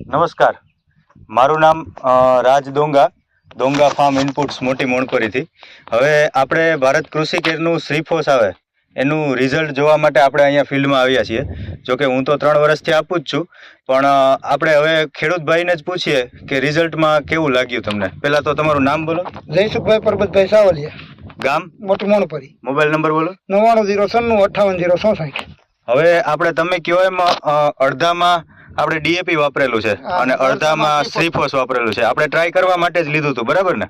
નમસ્કાર, મારું નામ રાજ ડોંગા ફાર્મ ઇનપુટ્સ મોટી મોણપરીથી. હવે આપણે ભારત કૃષિ કેરનું શ્રીફોસ આવે એનું રિઝલ્ટ જોવા માટે આપણે અહીંયા ફિલ્ડમાં આવ્યા છીએ. જોકે હું તો 3 વર્ષથી આપું જ છું, પણ આપણે હવે ખેડૂત ભાઈને જ પૂછીએ કે રિઝલ્ટમાં કેવું લાગ્યું તમને. પહેલાં તો તમારું નામ બોલો. જયસુખભાઈ પરબતભાઈ સાવલિયા, ગામ મોટી મોણપરી. મોબાઈલ નંબર બોલો. 9909585067. હવે આપણે તમે કયો એમ અડધામાં આપણે ડીએપી વાપરેલું છે અને અડધામાં શ્રીફોસ વાપરેલું છે. આપણે ટ્રાય કરવા માટે જ લીધું હતું, બરાબર ને?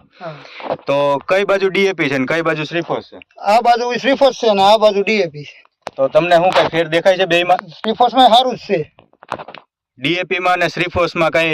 તો કઈ બાજુ ડીએપી છે ને કઈ બાજુ શ્રીફોસ છે? આ બાજુ શ્રીફોસ છે અને આ બાજુ ડીએપી છે. તો તમને શું કઈ ફેર દેખાય છે બેયમાં? શ્રીફોસમાં સારું જ છે. ડીએપી માં અને શ્રીફોસમાં કઈ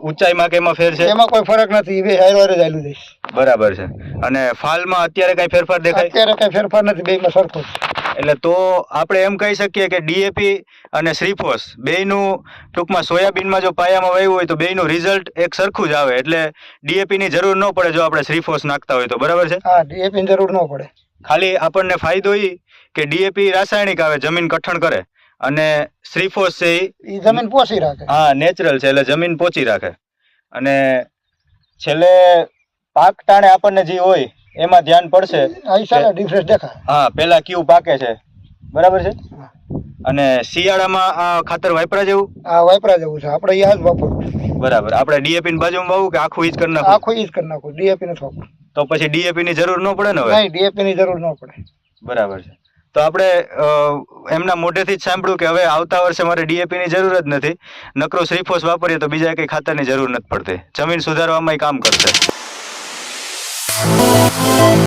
ઊંચાઈમાં કે એમાં ફેર છે? એમાં કોઈ ફરક નથી, બે હારે જ આલું જઈશ. બરાબર છે. અને ફાલમાં અત્યારે કઈ ફેરફાર દેખાય? અત્યારે કઈ ફેરફાર નથી, બેમાં સરખો છે. એટલે તો આપણે એમ કહી શકીએ કે ડીએપી અને શ્રીફોસ બેયનું ટૂંકમાં સોયાબીનમાં જો પાયામાં વાવ્યું હોય તો બેયનું રિઝલ્ટ એક સરખું જ આવે. એટલે ડીએપી ની જરૂર ન પડે જો આપણે શ્રીફોસ નાખતા હોય તો, બરાબર છે? હા, ડીએપી ની જરૂર ન પડે. ખાલી આપણને ફાયદો એ કે ડીએપી રાસાયણિક આવે, જમીન કઠણ કરે, અને શ્રીફોસ છે એ જમીન પોષી રાખે. હા, નેચરલ છે એટલે જમીન પોચી રાખે. અને છેલ્લે પાક ટાણે આપણને જે હોય એમાં ધ્યાન પડશે. ડિફરન્સ દેખાય. હા, પેલા ક્યુ પાકે છે, બરાબર છે. અને શિયાળામાં આ ખાતર વાપરા જેવું? હા, વાપરા જેવું છે. આપણે યાદ વાપરવું. બરાબર. આપણે ડીએપી ની બાજુમાં વાવું કે આખું ઈ જ કરી નાખું? આખું ઈ જ કરી નાખું, ડીએપી નથી વાપરવું. તો પછી ડીએપી ની જરૂર ન પડે ને હવે? નહીં, ડીએપી ની જરૂર ન પડે. બરાબર છે. તો આપણે એમના મોઢેથી જ સાંભળ્યું કે હવે આવતા વર્ષે મારે ડીએપી ની જરૂર જ નથી, નકરો શ્રીફોસ વાપરીએ તો બીજા કઈ ખાતરની જરૂર નથી પડતી. જમીન સુધારવામાં કામ કરશે.